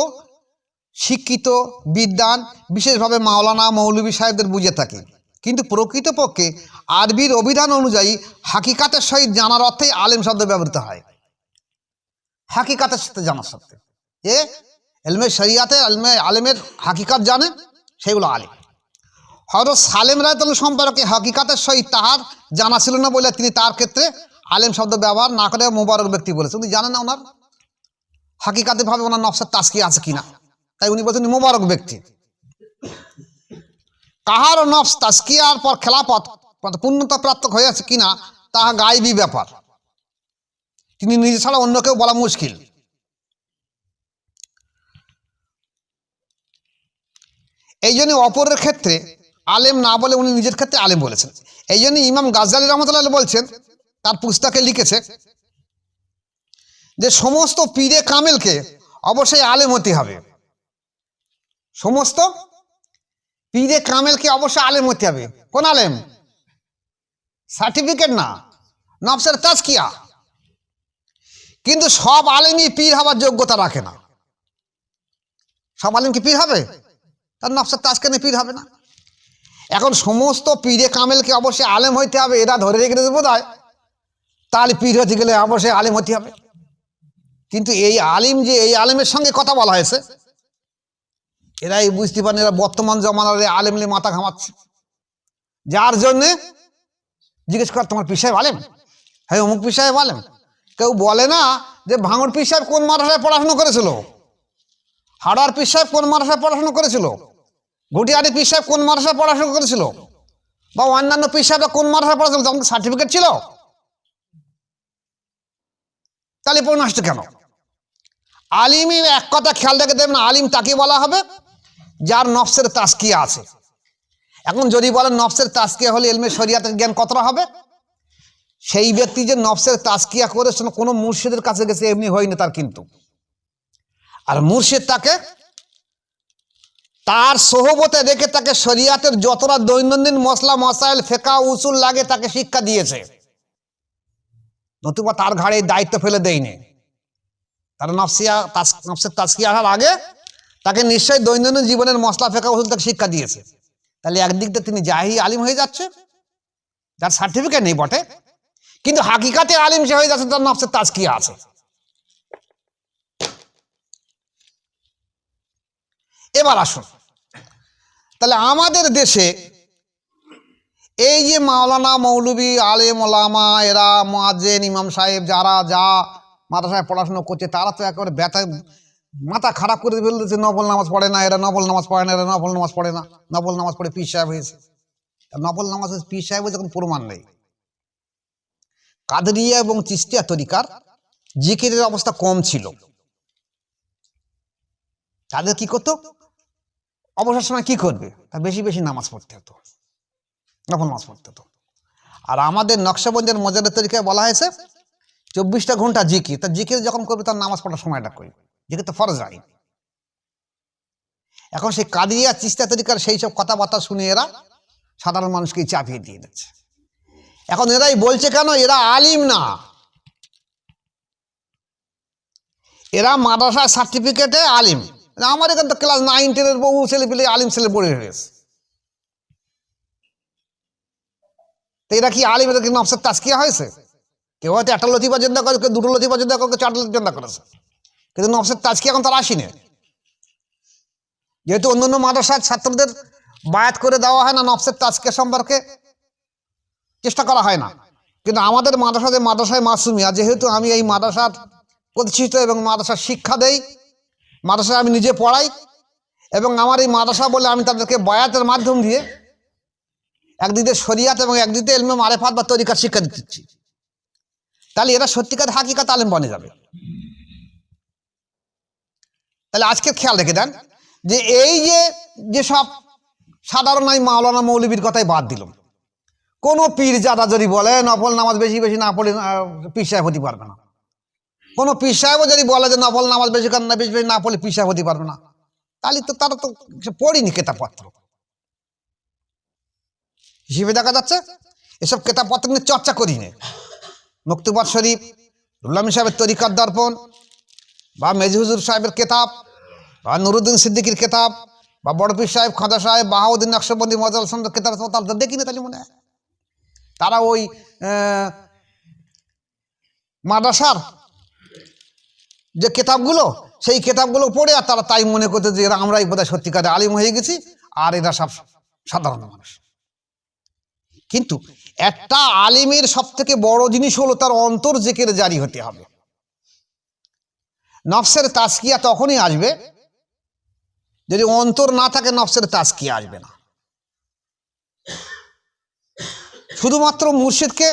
শিক্ষিত, বিদ্বান, বিশেষভাবে মাওলানা, মৌলভী সাহেবদের বুঝে থাকি, কিন্তু প্রকৃতপক্ষে আরবির অভিধান অনুযায়ী হাকিকাতের সহিত জানার অর্থেই আলিম শব্দ ব্যবহৃত হয়। হাকিকাতের সাথে জানার সাথে, এ এলমে শরিয়াতে আলেমের হাকিকাত জানে, সেগুলো আলিম। হযরত সালেম রাদিয়াল্লাহু সম্পর্কে হাকিকাতের সহিত তাহার জানা ছিল না বলে তিনি তার ক্ষেত্রে আলেম শব্দ ব্যবহার না করে মোবারক ব্যক্তি বলেছেন। উনি জানেন না ওনার হাকিকাতে ভাবে ওনার নফসের তাজকিয়া আছে কিনা, তাই উনি বলছেন মোবারক ব্যক্তি। কাহার নফস তাজকিয়ার পর খেলাফত পূর্ণতা প্রাপ্ত হয়েছে কিনা তাহা গায়বী ব্যাপার, তিনি নিজে ছাড়া অন্য কেউ বলা মুশকিল। এই জন্য অপরের ক্ষেত্রে আলেম না বলে উনি নিজের ক্ষেত্রে আলেম বলেছেন। এই জন্য ইমাম গাজ্জালী রাহমাতুল্লাহ বলছেন, তার পুস্তকে লিখেছে যে সমস্ত পীরে কামেলকে অবশ্যই আলেম হতে হবে, সমস্ত পীরে কামেলকে অবশ্যই আলেম হতে হবে। কোন আলেম? সার্টিফিকেট না, নফসের তাজকিয়া। কিন্তু সব আলেমই পীর হওয়ার যোগ্যতা রাখে না। সব আলেম কি পীর হবে? তার নফসের তাজকিয়া নিয়ে পীর হবে না। এখন সমস্ত পীরে কামেলকে অবশ্যই আলেম হইতে হবে, এরা ধরে রেখে দেবে বোধ হয়, তাহলে পীর হতে গেলে অবশ্যই আলেম হতে হবে। কিন্তু এই আলিম যে এই আলেমের সঙ্গে কথা বলা হয়েছে, এরাই বুঝতে পারেন, এরা বর্তমান জমানার আলেমলে মাথা ঘামাচ্ছে। যার জন্যে জিজ্ঞেস কর, তোমার পীর সাহেব আলেম? হ্যাঁ, অমুক পীর সাহেব আলেম। কেউ বলে না যে ভাঙড় পীর সাহেব কোন মাদ্রাসায় পড়াশোনা করেছিল, হাড়ার পীর সাহেব কোন মাদ্রাসায় পড়াশোনা করেছিল, ঘুটিয়ারি পীর সাহেব কোন মাদ্রাসায় পড়াশোনা করেছিল, বা অন্যান্য পীর সাহেবরা কোন মাদ্রাসায় পড়াশোনা করেছিল, তখন সার্টিফিকেট ছিল? তাহলে পড়ে নষ্ট কেন? আলিমই এক কথা খেয়াল রেখে দেবেন, আলিম তাকে বলা হবে যার নফসের তাজকিয়া আছে। এখন যদি বলেন নফসের তাজকিয়া হলে ইলমে শরিয়াতের জ্ঞান কতটা হবে, সেই ব্যক্তি যে নফসের তাজকিয়া করেছে কোনো মুর্শিদের কাছে গেছে এমনি হয়নি তার, কিন্তু আর মুর্শিদ তাকে তার সোহবতে রেখে তাকে শরিয়াতের যতটা দৈনন্দিন মসলা মসাইল ফেকা উসুল লাগে তাকে শিক্ষা দিয়েছে, নতুবা তার ঘাড়ে দায়িত্ব ফেলে দেয়নি। তার নফসের তাজকিয়া আসার আগে তাকে নিশ্চয়ই দৈনন্দিন জীবনের মসলা ফেকা উসুল তাকে শিক্ষা দিয়েছে। তাহলে একদিক দিয়ে তিনি জাহি আলিম হয়ে যাচ্ছে, যার সার্টিফিকেট নেই বটে, কিন্তু হাকিকাতে আলিম সে হয়ে যাচ্ছে, তার নফসের তাজকিয়া আছে। এবার আসুন, তাহলে আমাদের দেশে এই যে মাওলানা, মৌলভী, আলেম, ওলামা, এরা মুয়াজ্জিন, ইমাম সাহেব, যারা যা মাদ্রাসায় পড়াশোনা করছে, তারা তো একেবারে মাথা খারাপ করে ফেলতেছে। নফল নামাজ পড়ে না এরা, নফল নামাজ পড়ে না এরা, নফল নামাজ পড়ে না, নফল নামাজ পড়ে পীর সাহেব হয়েছে। নফল নামাজ পীর সাহেব হয়েছে, কোনো প্রমাণ নেই। কাদরিয়া এবং চিশতিয়া তরিকার জিকিরের অবস্থা কম ছিল। তাদের কি করতো, অবসর সময় কি করবে, তা বেশি বেশি নামাজ পড়তে হতো, নফল নামাজ পড়তে হতো। আর আমাদের নকশবন্দির মজাদের তরিকায় বলা হয়েছে 24টা ঘন্টা জিকির। তা জিকির যখন করবে তার নামাজ পড়ার সময়টা করি, জিকির তো ফরজ আইন। এখন সেই কাদিয়া চিস্তা তরিকার সেই সব কথাবার্তা শুনে এরা সাধারণ মানুষকে চাপিয়ে দিয়ে দিচ্ছে। এখন এরাই বলছে কেন এরা আলিম না, এরা মাদ্রাসা সার্টিফিকেটে আলিম। আমার এখান তো ক্লাস 9, 10 বহু ছেলে পেলে আলিম ছেলে পড়ে গেছে। তো এরা কি আলিম? এরা কি নফসের তাজকিয়া হয়েছে? কেউ হয়তো একটা লতিফা জিন্দা করে, কেউ দুটো লতিফা জিন্দা করে, 4টা জিন্দা করেছে, কিন্তু নফসের তাজকিয়া এখন তার আসেনি। যেহেতু অন্যান্য মাদ্রাসার ছাত্রদের বায়াত করে দেওয়া হয় না, নফসের তাজকিয়া সম্পর্কে চেষ্টা করা হয় না, কিন্তু আমাদের মাদ্রাসায় মাসুমিয়া, যেহেতু আমি এই মাদ্রাসার প্রতিষ্ঠিত এবং মাদ্রাসার শিক্ষা দেই, মাদ্রাসায় আমি নিজে পড়াই, এবং আমার এই মাদ্রাসা বলে আমি তাদেরকে বায়াতের মাধ্যম দিয়ে একদিকে শরিয়াত এবং একদিকে ইলমে মারিফাত বা তরিকার শিক্ষা দিচ্ছি। তাহলে এরা সত্যিকার হাকিকাত আলেম বনে যাবে। তাহলে আজকে খেয়াল রেখে দেন যে এই যেসব সাধারণ আমি মাওলানা মৌলবীর কথাই বাদ দিলাম, কোনো পীর যারা যদি বলে নফল নামাজ বেশি বেশি না পড়ে পীর সাহেব হতে পারবে না, কোনো পীর সাহেবও যদি বলে যে নফল নামাজ বেশি বেশি না পড়লে পীর সাহেব হতে পারবে না, তাহলে তো তারা তো পড়িনি কেতাবপত্র। হিসেবে দেখা যাচ্ছে এসব কেতাবপত্র নিয়ে চর্চা করিনি। মকতুবাত শরীফ, রুল্লামী সাহেবের তরিকাত দর্পণ, বা মেজি হুজুর সাহেবের কেতাব, বা নুরুদ্দিন সিদ্দিকীর কেতাব, বা বড় পীর সাহেব, খাজা সাহেব, বাহাউদ্দিন নকশবন্দি মজাল সাহেবের কেতাব তারা দেখি না। তাহলে মনে হয় তারা ওই মাদ্রাসার যে কেতাবগুলো, সেই কেতাবগুলো পড়ে আর তারা তাই মনে করতে যে এরা আমরাই বোধহয় সত্যিকারে আলিম হয়ে গেছি, আর এরা সব সাধারণ মানুষ। কিন্তু একটা আলিমের সব থেকে বড় জিনিস হলো তার অন্তর জিকির জারি হতে হবে। নফসের তাজকিয়া তখনই আসবে যদি অন্তর না থাকে, নফসের তাজকিয়া আসবে না। শুধুমাত্র মুর্শিদকে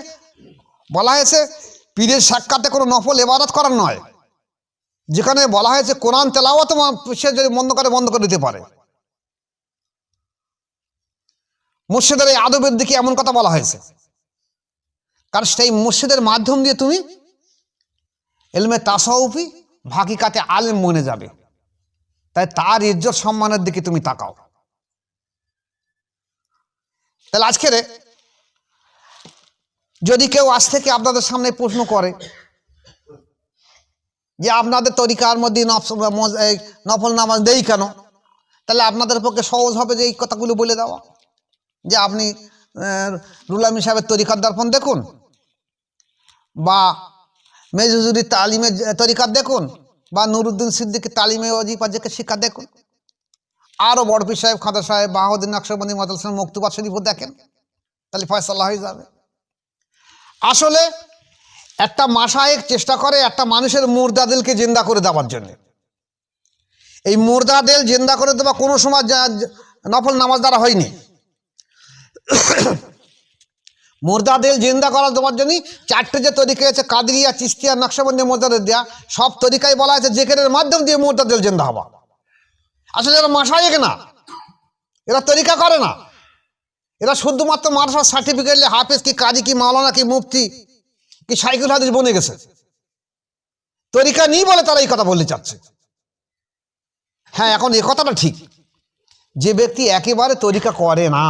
বলা হয়েছে পীরের সাক্ষাতে কোনো নফল ইবাদত করার নয়, যেখানে বলা হয়েছে কোরআন তেলাওয়াত সে যদি বন্ধ করে দিতে পারে। মুর্শিদের এই আদবের দিকে এমন কথা বলা হয়েছে, কারণ সেই মুর্শিদের মাধ্যম দিয়ে তুমি ইলমে তাসাউফি হাকিকাতে আলেম বনে যাবে। তাই তার ইজ্জত সম্মানের দিকে তুমি তাকাও। তাহলে আজকের যদি কেউ আজ থেকে আপনাদের সামনে প্রশ্ন করে যে আপনাদের তরিকার মধ্যে নফল নামাজ দেই কেন, তাহলে আপনাদের পক্ষে সহজ হবে যে এই কথাগুলো বলে দেওয়া, যে আপনি রুলামী সাহেবের তরিকার দর্পণ দেখুন, বা মেজি হুজুরির তালিমের তরিকাত দেখুন, বা নুরুদ্দিন সিদ্দিকীর তালিমে ওয়াজিফা জিকির শিক্ষা দেখুন, আরও বড় পীর সাহেব, খাজা সাহেব, বাহাউদ্দিন নকশবন্দি মজাল সাহেব মকতুবাত শরীফও দেখেন, তাহলে ফয়সালা হয়ে যাবে। আসলে একটা মাশায়েখ চেষ্টা করে একটা মানুষের মুর্দাদিলকে জিন্দা করে দেওয়ার জন্য। এই মুর্দাদিল জিন্দা করে দেওয়া কোনো সময় নফল নামাজ দ্বারা হয়নি। মুর্দাদিল জিন্দা করা দেওয়ার জন্য 4টে যে তরিকা আছে, কাদরিয়া, চিস্তিয়া, নকশবন্দি, মুর্দাদিল দেয়া, সব তরিকায় বলা আছে জিকিরের মাধ্যম দিয়ে মুর্দাদিল জিন্দা হওয়া। আসলে এরা মাশায়েখ না, এরা তরিকা করে না, এরা শুধুমাত্র মাদ্রাসার সার্টিফিকেট হাফেজ কি কাজী কি মাওলানা কি মুফতি কি শাইখুল হাদিস বনে গেছে। তরিকা নেই বলে তারা এই কথা বলতে চাচ্ছে। হ্যাঁ, এখন এ কথাটা ঠিক, যে ব্যক্তি একেবারে তরিকা করে না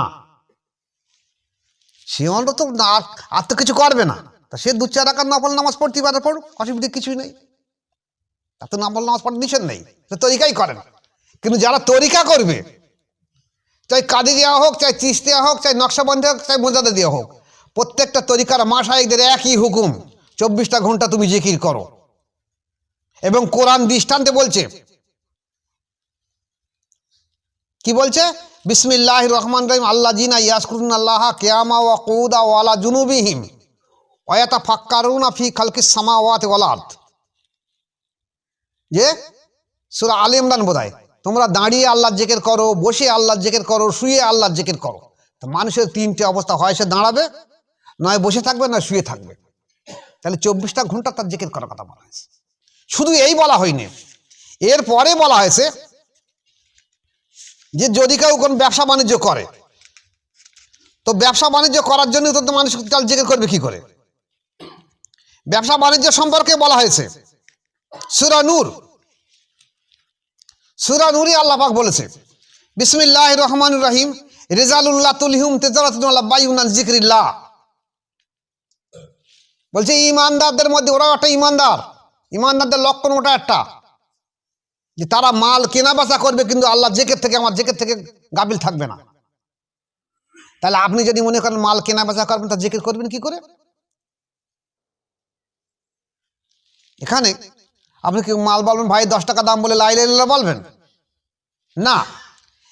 সে অন্তত আর তো কিছু করবে না, তা সে 2-4 রাকাত নফল নামাজ পড়তে পারে, পড়ুক, অসুবিধা কিছুই নেই। তা তো নফল নামাজ পড়তে নিষেধ নেই, সে তরিকাই করে না। কিন্তু যারা তরিকা করবে, চাই কাদিরিয়া হোক, চাই চিস্তিয়া হোক, চাই নকশবন্দি হোক, চাই মুজাদ্দিদ দেওয়া হোক, প্রত্যেকটা তরিকার মাশায়েখদের একই হুকুম, 24টা ঘন্টা তুমি জিকির করো। এবং কোরআন দৃষ্টান্তে বলছে, কি বলছে? বিসমিল্লাহির রহমানির রহিম, আল্লাযিনা ইয়াযকুরুনাল্লাহা কিয়ামা ওয়া কুউদা ওয়া আলা জুনুবিহিম ওয়া ইয়াতাফাক্কারুনা ফি খালকিস সামাওয়াতি ওয়াল আরদ। যে সূরা আলে ইমরান বোধহয়, তোমরা দাঁড়িয়ে আল্লাহর জিকির করো, বসে আল্লাহর জিকির করো, শুয়ে আল্লাহর জিকির করো। তো মানুষের 3টে অবস্থা, হয় সে দাঁড়াবে, নয় বসে থাকবে, নয় শুয়ে থাকবে। তাহলে 24টা ঘন্টা তার জিকির করার কথা বলা হয়েছে। শুধু এই বলা হয়নি, এরপরে বলা হয়েছে যে যদি কেউ কোন ব্যবসা বাণিজ্য করে, তো ব্যবসা বাণিজ্য করার জন্য তো মানুষ কাল জিকির করবে কি করে? ব্যবসা বাণিজ্য সম্পর্কে বলা হয়েছে সূরা নূর, সূরা নূরে আল্লাহ পাক বলেছে বিসমিল্লাহির রহমানির রহিম রিজালুল্লাহ তুলহিম তিজারাতুন আলা বাইউন আন যিকরিল্লাহ। বলছে ইমানদারদের মধ্যে, ওরা একটা ইমানদার, ইমানদারদের লক্ষণ ওটা একটা, যে তারা মাল কেনা বেচা করবে কিন্তু আল্লাহ জিকির থেকে, আমার জিকির থেকে গাফিল থাকবে না। তাহলে আপনি যদি মনে করেন মাল কেনা বেচা করবেন, তা জিকির করবেন কি করে? এখানে আপনি কি মাল বলবেন ভাই 10 টাকা দাম বলে লা ইলাহা ইল্লাল্লাহ বলবেন না।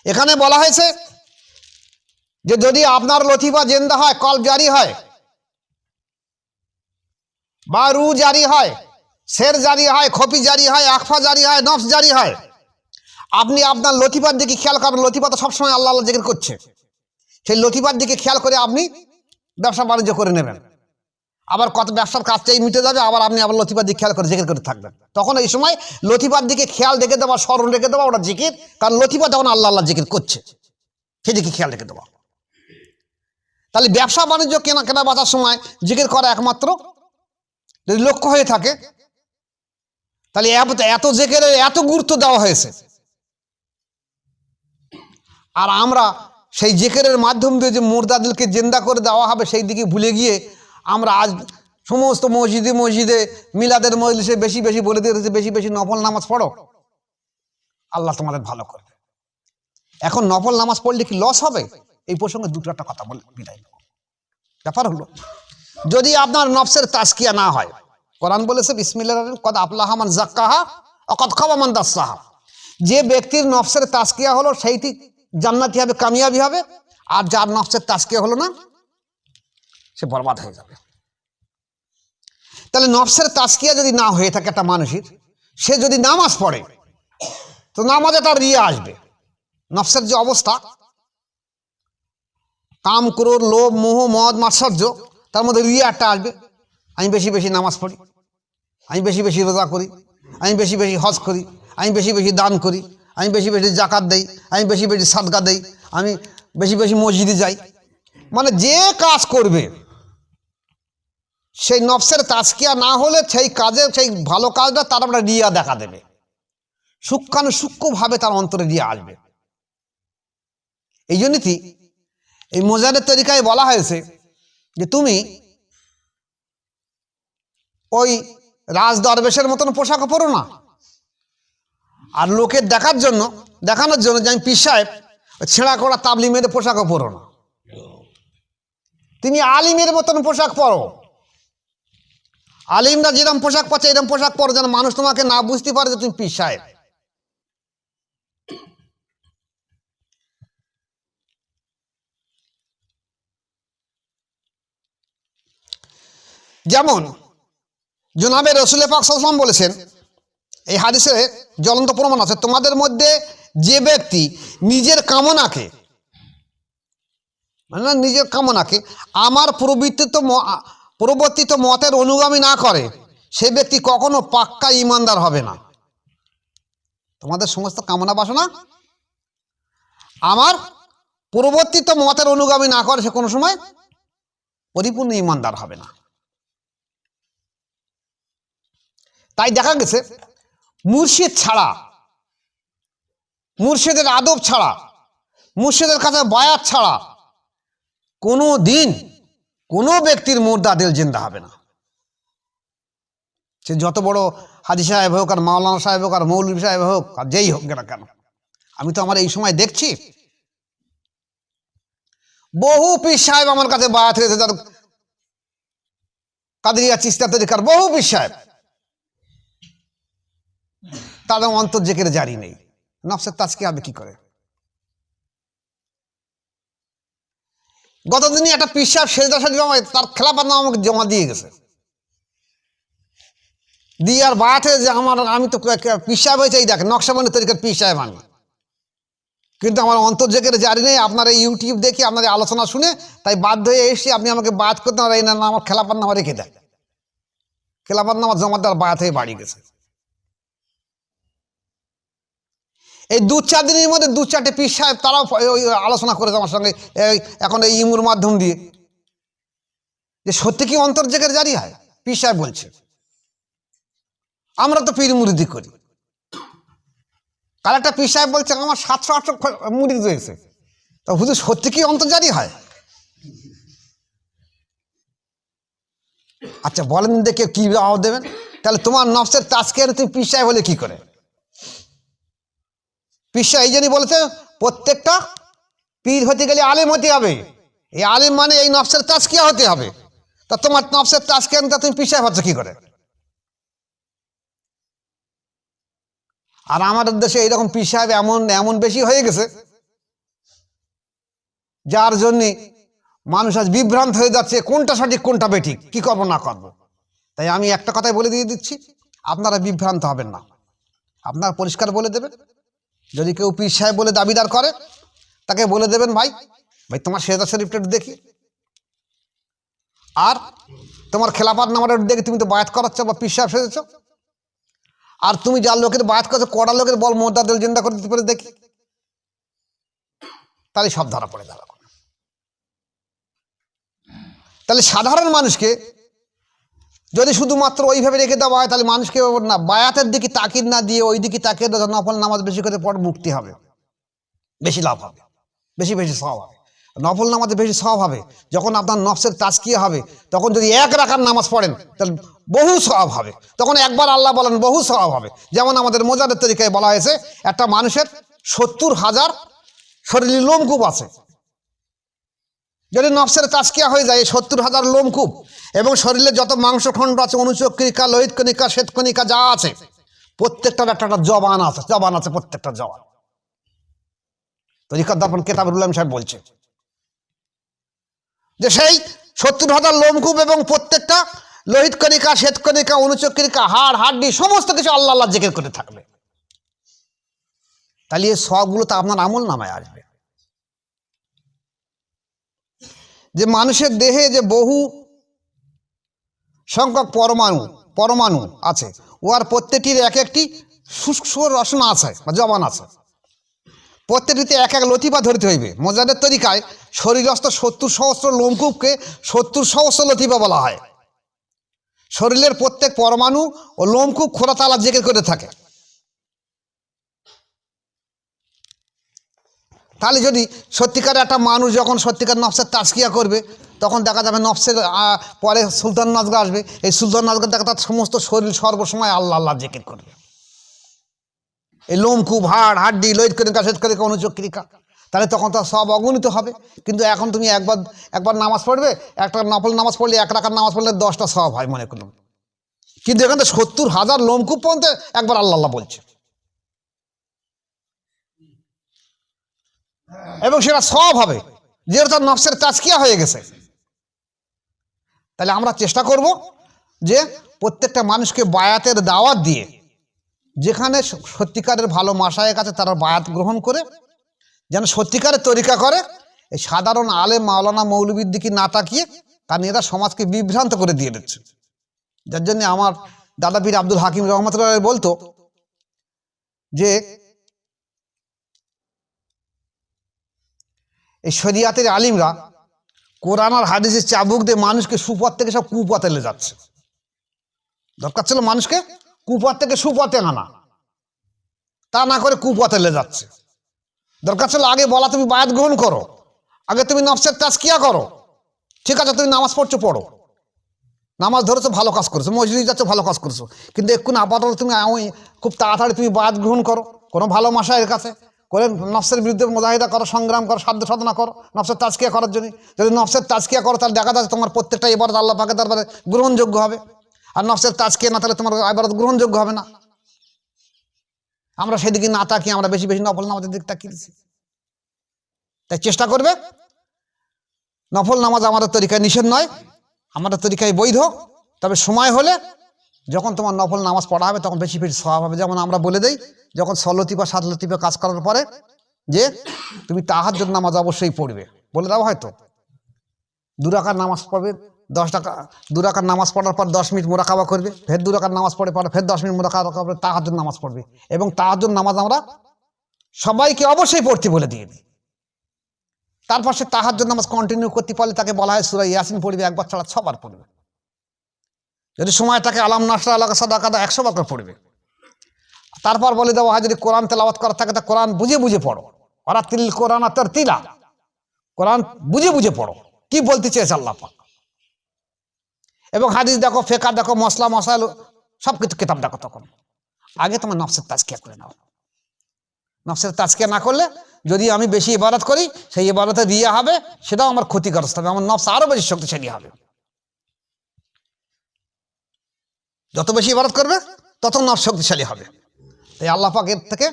এখানে বলা হয়েছে যে যদি আপনার লতিফা জিন্দা হয়, কলব জারি হয়, বা রু জারি হয়, শের জারি হয়, খফি জারি হয়, আকফা জারি হয়, নফস জারি হয়, আপনি আপনার লতিফার দিকে খেয়াল করবেন। লতিফা তো সবসময় আল্লাহ আল্লাহ জিকির করছে, সেই লতিফার দিকে খেয়াল করে আপনি ব্যবসা বাণিজ্য করে নেবেন। আবার কত ব্যবসার কাজটাই মিটে যাবে, আবার আপনি আবার লতিফার দিকে খেয়াল করে জিকির করে থাকবেন। তখন এই সময় লতিফার দিকে খেয়াল রেখে দেওয়া, স্মরণ রেখে দেওয়া, ওটা জিকির। কারণ লতিফা তখন আল্লাহ আল্লাহ জিকির করছে, সেদিকে খেয়াল রেখে দেওয়া। তাহলে ব্যবসা বাণিজ্য কেনা বেচার সময় জিকির করা একমাত্র যদি লক্ষ্য হয়ে থাকে, তাহলে এত জিকিরের এত গুরুত্ব দেওয়া হয়েছে। আর আমরা সেই জিকিরের মাধ্যম দিয়ে যে মুর্দাদেরকে জিন্দা করে দেওয়া হবে সেই দিকে ভুলে গিয়ে আমরা আজ সমস্ত মসজিদে মিলাদের মজলিসে বেশি বেশি বলে দিয়েছে বেশি বেশি নফল নামাজ পড়ো, আল্লাহ তোমাদের ভালো করবে। এখন নফল নামাজ পড়লে কি লস হবে? এই প্রসঙ্গে দুটো একটা কথা বলে বিদায় নেব। ব্যাপার হলো, যদি আপনার নফসের তাজকিয়া না হয়, কোরআন বলেছে বিসমিল্লাহির রহমানির রহিম কদ আফলাহা মান যাক্কাহা ওয়া কদ খাবা মান দাসসাহা। যে ব্যক্তির নফসের তাজকিয়া হলো সেইটি জান্নাতি হবে, কামিয়াবি হবে। আর যার নফসের তাজকিয়া হলো না, সে বরবাদ হয়ে যাবে। তাহলে নফসের তাজকিয়া যদি না হয়ে থাকে একটা মানুষের, সে যদি নামাজ পড়ে তো নামাজে তার রিয়া আসবে। নফসের যে অবস্থা, কাম, ক্রোধ, লোভ, মোহ, মদ, মাৎসর্য, তার মধ্যে রিয়াটা আসবে। আমি বেশি বেশি নামাজ পড়ি, আমি বেশি বেশি রোজা করি, আমি বেশি বেশি হজ করি, আমি বেশি বেশি দান করি, আমি বেশি বেশি জাকাত দেই, আমি বেশি বেশি সাদকা দেই, আমি বেশি বেশি মসজিদে যাই। মানে যে কাজ করবে সেই নফসের তাজকিয়া না হলে সেই কাজে, সেই ভালো কাজটা তার আমরা রিয়া দেখা দেবে, সূক্ষ্মভাবে তার অন্তরে রিয়া আসবে। এই জন্যই এই মোজানের তরিকায় বলা হয়েছে যে তুমি ওই রাজ দরবেশের মতন পোশাক পরো না, আর লোকের দেখানোর জন্য যে আমি পীর সাহেব, ছেঁড়া করা তাবলি মেরে পোশাকও পরো না। তুমি আলিমের মতন পোশাক পরো। আলিমরা যেরকম পোশাক পরছে এরকম পোশাক পরো, যেন মানুষ তোমাকে না বুঝতে পারে যে তুমি পীর সাহেব। যেমন জনাবে রসুল পাক সাল্লাল্লাহু আলাইহি ওয়াসাল্লাম বলেছেন, এই হাদিসে জ্বলন্ত প্রমাণ আছে, তোমাদের মধ্যে যে ব্যক্তি নিজের কামনাকে, মানে নিজের কামনাকে আমার প্রবর্তিত মতের অনুগামী না করে, সে ব্যক্তি কখনো পাক্কা ইমানদার হবে না। তোমাদের সমস্ত কামনা বাসনা আমার প্রবর্তিত মতের অনুগামী না করে, সে কোনো সময় পরিপূর্ণ ইমানদার হবে না। তাই দেখা গেছে মুর্শিদ ছাড়া, মুর্শিদের আদব ছাড়া, মুর্শিদের কাছে বায়াত ছাড়া কোনো দিন কোনো ব্যক্তির মুর্দা দিল জিন্দা হবে না। সে যত বড় হাজি সাহেব হোক, আর মাওলানা সাহেব হোক, আর মৌলভী সাহেব হোক, আর যেই হোক না কেন। আমি তো আমার এই সময় দেখছি বহু পীর সাহেব আমার কাছে বায়াত হয়েছে, তার কাদেরিয়া চিস্তা তরিকার বহু পীর সাহেব, তাদের অন্তর জিকির জারি নেই। নফসের তাজকিয়া হবে কি করে? গতদিনই একটা পীর সাহেব সেজদা তার খেলাফত নামা আমাকে জমা দিয়ে গেছে, দিয়ে আর বায়াতে যে আমি তো পীর সাহেব হয়েছে, এই দেখেন নকশবন্দি তরিকার পীর সাহেব আমি, কিন্তু আমার অন্তর জিকির জারি নেই। আপনার এই ইউটিউব দেখি, আপনার এই আলোচনা শুনে তাই বাধ্য হয়ে এসেছি, আপনি আমাকে বায়াত করতে পারেন না, আমার খেলাফত নামা রেখে দেয়। খেলাফত নামা জমা দেওয়ার বায়াত হয়ে বাড়ি গেছে। এই 2-4 দিনের মধ্যে 2-4টে পীর সাহেব তারাও ওই আলোচনা করেছে আমার সঙ্গে এখন এই ইমুর মাধ্যম দিয়ে, যে সত্যি কি অন্তর জেগের জারি হয়। পীর সাহেব বলছে আমরা তো পীর মুরিদি করি। কাল একটা পীর সাহেব বলছে আমার 700-800 মুরিদ রয়েছে, তা হুজুর সত্যি কি অন্তর জারি হয়? আচ্ছা বলেন দেখে কি জবাব দেবেন? তাহলে তোমার নফসের তাজকিয়া তুমি পীর সাহেব বলে কি করে? পীর সাহেব এই জন্যই বলেছে প্রত্যেকটা পীর হতে গেলে আলেম হতে হবে। এই আলেম মানে এই নফসের তাজকিয়া হতে হবে। তা তোমার নফসের তাজকিয়া নিতে তুমি পীর সাহেব হচ্ছে কি করে? আর আমাদের দেশে এইরকম পীর সাহেব এমন বেশি হয়ে গেছে, যার জন্যে মানুষ আজ বিভ্রান্ত হয়ে যাচ্ছে, কোনটা সঠিক কোনটা বেঠিক, কি করবো না করবো। তাই আমি একটা কথাই বলে দিয়ে দিচ্ছি, আপনারা বিভ্রান্ত হবেন না। আপনারা পরিষ্কার বলে দেবেন, যদি কেউ পীর সাহেব বলে দাবিদার করে তাকে বলে দেবেন ভাই তোমার সেজদা শরীফটা একটু দেখি, আর তোমার খেলাফত নামাটা দেখি, তুমি তো বায়াত করাচ্ছ বা পীর সাহেব সেজেছ, আর তুমি যার লোকের বায়াত করছো কড়া লোকের বল মোদ্দাদেল জিন্দা করে দিতে পারে দেখি, তাহলে সব ধরা পড়ে যাবে। তাহলে সাধারণ মানুষকে যদি শুধুমাত্র ওইভাবে রেখে দেওয়া হয়, তাহলে মানুষকে না বায়াতের দিকে তাকিদ না দিয়ে ওই দিকে তাকিয়ে নফল নামাজ বেশি করে পড়, মুক্তি হবে, বেশি লাভ হবে, বেশি বেশি সওয়াব হবে। নফল নামাজে বেশি সওয়াব হবে। যখন আপনার নফসের তাজকিয়া হবে, তখন যদি 1 রাকাত নামাজ পড়েন তাহলে বহু সওয়াব হবে। তখন একবার আল্লাহ বলেন বহু সওয়াব হবে। যেমন আমাদের মোজাদের তরিকায় বলা হয়েছে একটা মানুষের 70,000 শরীরে লোমকূপ আছে। যদি নফসের তাজকিয়া হয়ে যায় 70,000 লোমকূপ এবং শরীরে যত মাংসখণ্ড আছে, অনুচক্রিকা, লোহিত কণিকা, শ্বেতকণিকা যা আছে, প্রত্যেকটার একটা জবান আছে প্রত্যেকটা জবান। তরিকার দর্পণ কেতাবুল উলামা সাহেব বলছে যে সেই 70,000 লোমকূপ এবং প্রত্যেকটা লোহিত কণিকা, শ্বেতকণিকা, অনুচক্রিকা, হাড় হাড্ডি সমস্ত কিছু আল্লাহ আল্লাহ জিকির করে থাকবে। তাহলে এই সবগুলো তো আপনার আমল নামায় আসবে। যে মানুষের দেহে যে বহু সংখ্যক পরমাণু আছে, উহার প্রত্যেকটির এক একটি শুষ্ক রসনা আছে বা জবান আছে, প্রত্যেকটিতে এক এক লতিফা ধরতে হইবে। মোজাদের তরিকায় শরীরস্থ 70 সহস্র লোমকূপকে 70 সহস্র লতিফা বলা হয়। শরীরের প্রত্যেক পরমাণু ও লোমকূপ খোলা তালা জিকির করে থাকে। তাহলে যদি সত্যিকার একটা মানুষ যখন সত্যিকার নফসের তাজকিয়া করবে, তখন দেখা যাবে নফসের পরে সুলতান নাজগা আসবে। এই সুলতান নাজগা দেখা তার সমস্ত শরীর সর্বসময় আল্লাহ আল্লাহ জিকির করবে। এই লোমকূপ, হাড় হাড্ডি, লোহিত কণিকা, শ্বেতকণিকা, অনুচক্রিকা, তাহলে তখন তো সব অগণিত হবে। কিন্তু এখন তুমি একবার নামাজ পড়বে, একটা নফল নামাজ পড়লে 1 রাকাত নামাজ পড়লে 10টা সওয়াব হয় মনে করলাম। কিন্তু এখানে 70,000 লোমকূপ পর্যন্ত একবার আল্লাহ আল্লাহ বলছে, এবং সেটা সওয়াব হবে যেহেতু তার নফসের তাজকিয়া হয়ে গেছে। তাহলে আমরা চেষ্টা করব যে প্রত্যেকটা মানুষকে বায়াতের দাওয়াত দিয়ে, যেখানে সত্যিকারের ভালো মাশায়েখ আছে তারা বায়াত গ্রহণ করে যেন সত্যিকারের তরিকা করে। এই সাধারণ আলেম মাওলানা মৌলবীর দিকে না তাকিয়ে, কারণ এরা সমাজকে বিভ্রান্ত করে দিয়ে দিচ্ছে। যার জন্য আমার দাদা পীর আব্দুল হাকিম রহমতুল্লাহ বলতো যে এই শরিয়াতের আলিমরা কোরআন আর হাদিসের চাবুক দিয়ে মানুষকে সুপথ থেকে সব কুপথে এলে যাচ্ছে। দরকার ছিল মানুষকে কুপথ থেকে সুপথে আনা, তা না করে কুপথে এলে যাচ্ছে। দরকার ছিল আগে বলা তুমি বায়াত গ্রহণ করো, আগে তুমি নফসের তাজকিয়া করো। ঠিক আছে, তুমি নামাজ পড়ো, নামাজ ধরেছো, ভালো কাজ করেছো, মসজিদে যাচ্ছ, ভালো কাজ করেছো, কিন্তু এক্ষুনি আপাতত তুমি খুব তাড়াতাড়ি তুমি বায়াত গ্রহণ করো কোনো ভালো মাশায়ের কাছে, করে নফসের বিরুদ্ধে মুজাহিদা করো, সংগ্রাম করো, সাধ্য সাধনা করো নফসের তাজকিয়া করার জন্য। যদি নফসের তাজকিয়া করো তাহলে দেখা যাচ্ছে তোমার প্রত্যেকটা ইবাদত আল্লাহ পাকের দরবারে গ্রহণযোগ্য হবে। আর নফসের তাজকিয়া না তাহলে তোমার ইবাদত গ্রহণযোগ্য হবে না। আমরা সেদিকে না তাকিয়ে আমরা বেশি বেশি নফল নামাজের দিকে তাকিয়েছি। তাই চেষ্টা করবে, নফল নামাজ আমাদের তরিকায় নিষেধ নয়, আমাদের তরিকায় বৈধ। তবে সময় হলে যখন তোমার নফল নামাজ পড়া হবে তখন বেশি বেশি সওয়াব হবে। যেমন আমরা বলে দেই, যখন 6 লতিফা 7 লতিফা কাজ করার পরে যে তুমি তাহাজ্জুদ নামাজ অবশ্যই পড়বে, বলে দাও হয়তো 2 রাকাত নামাজ পড়বে, 2 রাকাত নামাজ পড়ার পর 10 মিনিট মুরাকাবা করবে, ফের 2 রাকাত নামাজ পড়ে ফের 10 মিনিট মুরাকাবা করবে, তাহাজ্জুদ নামাজ পড়বে। এবং তাহাজ্জুদ নামাজ আমরা সবাইকে অবশ্যই পড়তে বলে দিয়ে দিই। তারপর সে তাহাজ্জুদ নামাজ কন্টিনিউ করতে পারলে তাকে বলা হয় সূরা ইয়াসিন পড়বে, একবার ছাড়া 6 বার পড়বে। যদি সময় থাকে আলাম নাসরা আলাকা সাদাকাদা 100 বার করে পড়বে। তারপর বলে দেওয়া হয় যদি কোরআন তেলাওয়াত করা থাকে তা কোরআন বুঝে বুঝে পড়ো, ওয়ারাতিল কোরআন তারতিলা, কোরআন বুঝে বুঝে পড়ো কি বলতে চেয়েছে আল্লাহ পাক। এবং হাদিস দেখো, ফিকহ দেখো, মসলা মশাইল সব কিছু কিতাব দেখো। তখন আগে তোমার নফসের তাজকিয়া করে নাও। নফসের তাজকিয়া না করলে যদি আমি বেশি ইবাদত করি সেই ইবাদতে দিয়ে হবে, সেটাও আমার ক্ষতিগ্রস্ত হবে, আমার নফস আরো বেশি শক্তিশালী হবে। যত বেশি ইবাদত করবে তত নফস শক্তিশালী হবে। তাই আল্লাহ পাক এর থেকে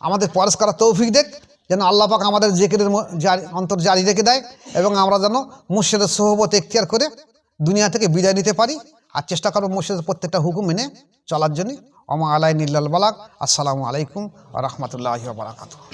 আমাদের পরশ করার তৌফিক দেখ, যেন আল্লাহ পাক আমাদের জিকিরের অন্তর জারি রেখে দেয় এবং আমরা যেন মুর্শিদের সোহবত এখতিয়ার করে দুনিয়া থেকে বিদায় নিতে পারি। আর চেষ্টা করবো মুর্শিদের প্রত্যেকটা হুকুম মেনে চলার জন্য। ওমা আলাইনা ইল্লাল বালাগ। আসসালামু আলাইকুম ওয়া রাহমাতুল্লাহি ওয়া বারাকাতুহু।